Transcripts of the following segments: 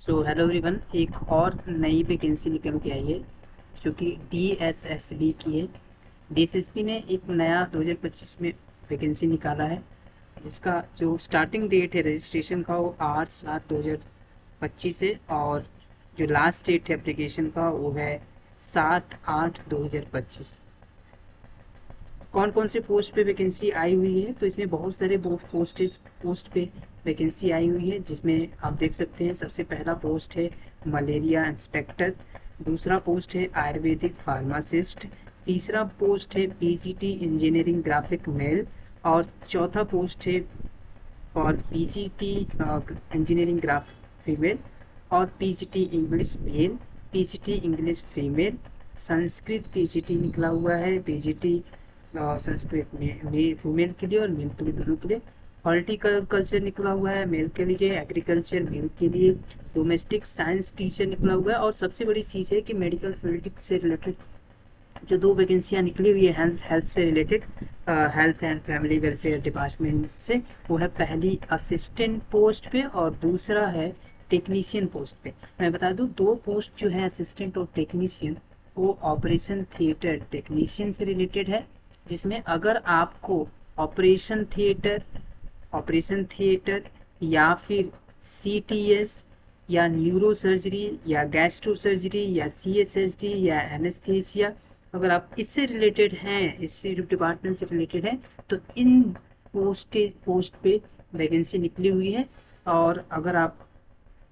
So hello everyone, एक और नई वैकेंसी निकल के आई है जो कि डीएसएसबी की है। डीएसएसबी ने एक नया 2025 में वैकेंसी निकाला है, जिसका जो स्टार्टिंग डेट है रजिस्ट्रेशन का वो 8/7/2025 है, और जो लास्ट डेट है एप्लीकेशन का वो है 7/8/2025। कौन कौन से पोस्ट पे वैकेंसी आई हुई है, तो इसमें बहुत सारे पोस्ट पे वैकेंसी आई हुई है, जिसमें आप देख सकते हैं सबसे पहला पोस्ट है मलेरिया इंस्पेक्टर, दूसरा पोस्ट है आयुर्वेदिक फार्मासिस्ट, तीसरा पोस्ट है पीजीटी इंजीनियरिंग ग्राफिक मेल, और चौथा पोस्ट है और पीजीटी इंजीनियरिंग ग्राफिक फीमेल, और PGT English male, PGT English female, Sanskrit PGT निकला हुआ है, पीजीटी संस्कृत में फीमेल के लिए और मेल के लिए, दोनों के लिए। हॉर्टिकल्चर निकला हुआ है मेल के लिए, एग्रीकल्चर मेल के लिए, डोमेस्टिक साइंस टीचर निकला हुआ है, और सबसे बड़ी चीज़ है कि मेडिकल फील्ड से रिलेटेड जो दो वैकेंसियाँ निकली हुई है हेल्थ से related, health and family welfare department से, वो है पहली असिस्टेंट पोस्ट पे और दूसरा है टेक्नीशियन पोस्ट पे। मैं बता दूं, दो पोस्ट जो है असिस्टेंट और टेक्नीशियन, वो ऑपरेशन थिएटर टेक्नीशियन से रिलेटेड है, जिसमें अगर आपको ऑपरेशन थिएटर या फिर सीटीएस या न्यूरो सर्जरी या गैस्ट्रो सर्जरी या सीएसएसडी या एनेस्थीसिया, अगर आप इससे रिलेटेड हैं, इस डिपार्टमेंट से रिलेटेड हैं, तो इन पोस्ट पे वैकेंसी निकली हुई है। और अगर आप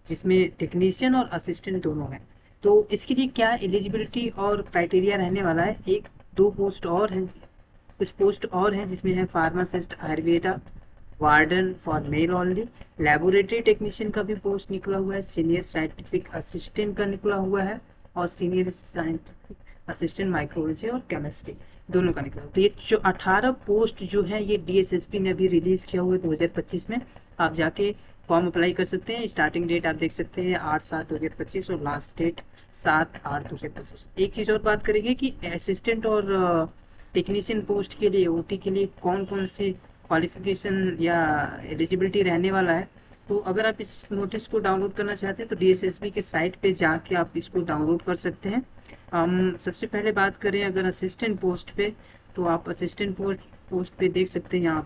जिसमें टेक्नीशियन और असिस्टेंट दोनों हैं, तो इसके लिए क्या एलिजिबिलिटी और क्राइटेरिया रहने वाला है। एक दो पोस्ट और हैं, कुछ पोस्ट और हैं, जिसमें है pharmacist Ayurveda, warden for male only, laboratory technician का भी पोस्ट निकला हुआ है, सीनियर साइंटिफिक असिस्टेंट का निकला हुआ है, और सीनियर साइंटिफिक असिस्टेंट माइक्रोलॉजी और केमिस्ट्री, दोनों का निकला। तो ये जो 18 पोस्ट जो है ये डीएसएसपी ने अभी रिलीज किया हुआ है 2025 में। आप जाके फॉर्म अप्लाई कर सकते हैं। स्टार्टिंग डेट आप देख सकते हैं 8/7/2025 और लास्ट डेट 7/8/2025। एक चीज़ और बात करेंगे कि असिस्टेंट और टेक्नीशियन पोस्ट के लिए ओटी के लिए कौन कौन से क्वालिफिकेशन या एलिजिबिलिटी रहने वाला है। तो अगर आप इस नोटिस को डाउनलोड करना चाहते हैं तो डीएसएसबी के साइट पे जाके आप इसको डाउनलोड कर सकते हैं। हम सबसे पहले बात करें अगर असिस्टेंट पोस्ट पे, तो आप असिस्टेंट पोस्ट पे देख सकते हैं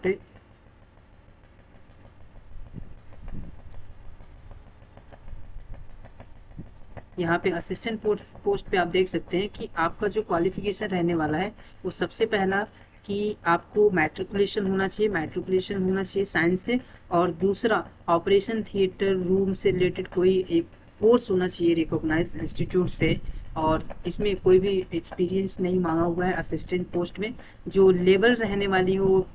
यहाँ पे असिस्टेंट पोस्ट पे आप देख सकते हैं कि आपका जो क्वालिफिकेशन रहने वाला है वो सबसे पहला कि आपको मैट्रिकुलेशन होना चाहिए साइंस से, और दूसरा ऑपरेशन थिएटर रूम से रिलेटेड कोई एक कोर्स होना चाहिए रिकॉग्नाइज इंस्टीट्यूट से, और इसमें कोई भी एक्सपीरियंस नहीं मांगा हुआ है असिस्टेंट पोस्ट में। जो लेवल रहने वाली हो,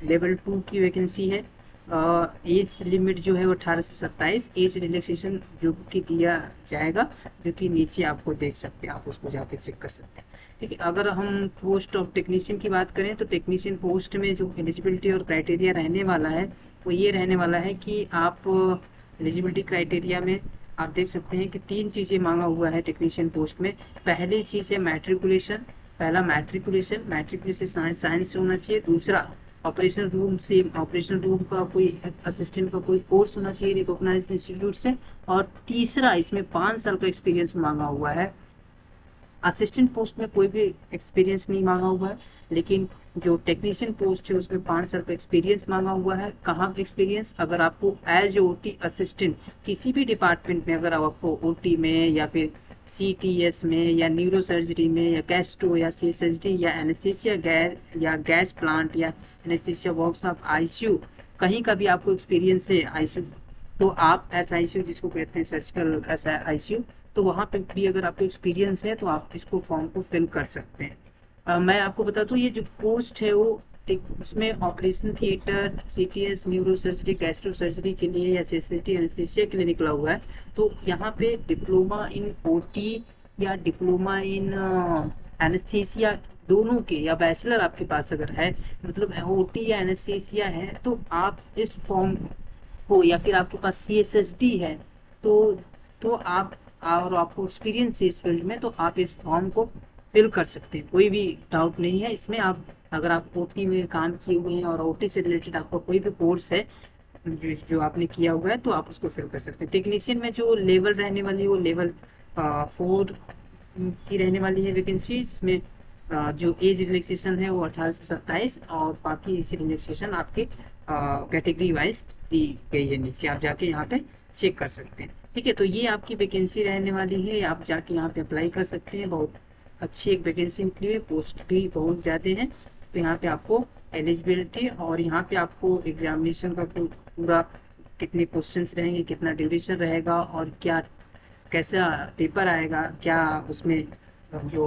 लेवल 2 की वैकेंसी है। एज लिमिट जो है वो 18 से 27, एज रिलैक्सेशन जो कि दिया जाएगा, जो कि नीचे आपको देख सकते हैं, आप उसको जाके चेक कर सकते हैं। ठीक है, अगर हम पोस्ट ऑफ टेक्नीशियन की बात करें तो टेक्नीशियन पोस्ट में जो एलिजिबिलिटी और क्राइटेरिया रहने वाला है वो ये रहने वाला है कि आप एलिजिबिलिटी क्राइटेरिया में आप देख सकते हैं कि 3 चीज़ें मांगा हुआ है टेक्नीशियन पोस्ट में। पहली चीज़ है मैट्रिकुलेशन, पहला मैट्रिकुलेशन साइंस से होना चाहिए। दूसरा ऑपरेशन रूम का कोई असिस्टेंट का कोई कोर्स होना चाहिए रिकॉग्नाइज्ड इंस्टीट्यूट से, और तीसरा इसमें 5 साल का एक्सपीरियंस मांगा हुआ है। असिस्टेंट पोस्ट में कोई भी एक्सपीरियंस नहीं मांगा हुआ है, लेकिन जो टेक्नीशियन पोस्ट है उसमें 5 साल का एक्सपीरियंस मांगा हुआ है। कहाँ एक्सपीरियंस, अगर आपको एज ओटी असिस्टेंट किसी भी डिपार्टमेंट में, अगर आपको ओटी में या फिर सीटीएस में या न्यूरो सर्जरी में या गैस्ट्रो या सीएसएसडी या एनेस्थीसिया गैस प्लांट या एनेस्थीसिया वर्कशॉप आईसीयू, कहीं का भी आपको एक्सपीरियंस है आईसीयू, तो आप एसआईसीयू जिसको कहते हैं सर्जिकल एसआईसीयू, तो वहाँ पे भी अगर आपको एक्सपीरियंस है तो आप इसको फॉर्म को फिल कर सकते हैं। मैं आपको बता दूँ, ये जो पोस्ट है वो उसमें operation theatre, CTS, neuro surgery, gastro surgery के लिए या सीएसएसडी एनेस्थीसिया के लिए निकला हुआ है। तो यहाँ पे डिप्लोमा इन ओटी या डिप्लोमा इन एनेस्थीसिया दोनों के, या बैचलर आपके पास अगर है, मतलब ओटी या एनेस्थीसिया है, तो आप इस फॉर्म हो, या फिर आपके पास सीएसएसडी है, तो आप और आपको एक्सपीरियंस है इस फील्ड में, तो आप इस फॉर्म को फिल कर सकते हैं। कोई भी डाउट नहीं है इसमें। आप अगर आप ओटी में काम किए हुए हैं और ओटी से रिलेटेड आपका कोई भी कोर्स है, जो आपने किया हुआ है तो आप उसको फिल कर सकते हैं। टेक्नीशियन में जो लेवल रहने वाली है वो लेवल 4 की रहने वाली है वैकेंसी। इसमें जो एज रिलैक्सेशन है वो 18 से 27, और बाकी एज रिलैक्सेशन आपके कैटेगरी वाइज दी गई है, नीचे आप जाके यहाँ पे चेक कर सकते हैं। ठीक है, तो ये आपकी वैकेंसी रहने वाली है, आप जाके यहाँ पे अप्लाई कर सकते हैं। बहुत अच्छी एक वैकेंसी निकली है, पोस्ट भी बहुत ज़्यादा हैं। तो यहाँ पे आपको एलिजिबिलिटी और यहाँ पे आपको एग्जामिनेशन का पूरा कितने क्वेश्चंस रहेंगे, कितना ड्यूरेशन रहेगा, और क्या कैसा पेपर आएगा, क्या उसमें जो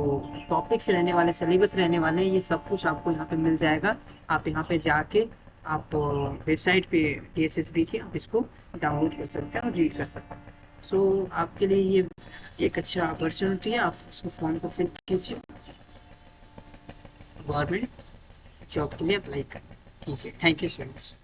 टॉपिक्स रहने वाले, सिलेबस रहने वाले हैं, ये सब कुछ आपको यहाँ पे मिल जाएगा। आप यहाँ पे जाके आप वेबसाइट पे DSSB की आप इसको डाउनलोड कर सकते हैं और रीड कर सकते हैं। सो आपके लिए ये एक अच्छा अपॉर्चुनिटी है, आप उसको फॉर्म को फिल कीजिए, गवर्नमेंट जॉब के लिए अप्लाई कीजिए। Thank you so much.